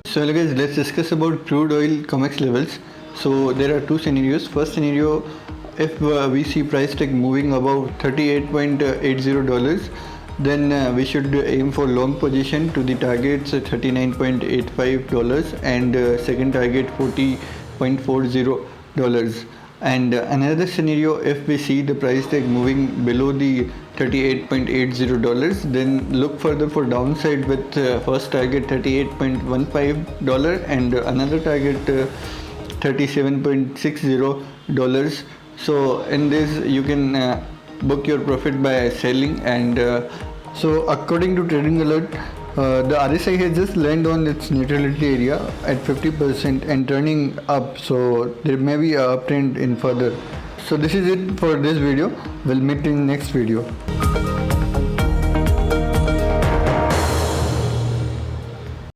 So hello guys, let's discuss about crude oil COMEX levels. So there are two scenarios. First scenario, if we see price tag moving above $38.80, then we should aim for long position to the targets $39.85 and second target $40.40. And another scenario, if we see the price tag moving below the $38.80, then look further for downside with first target $38.15 and another target $37.60. So in this you can book your profit by selling. And so according to Trading Alert, the RSI has just landed on its neutrality area at 50% and turning up, so there may be a uptrend in further. So this is it for this video. We'll meet in next video.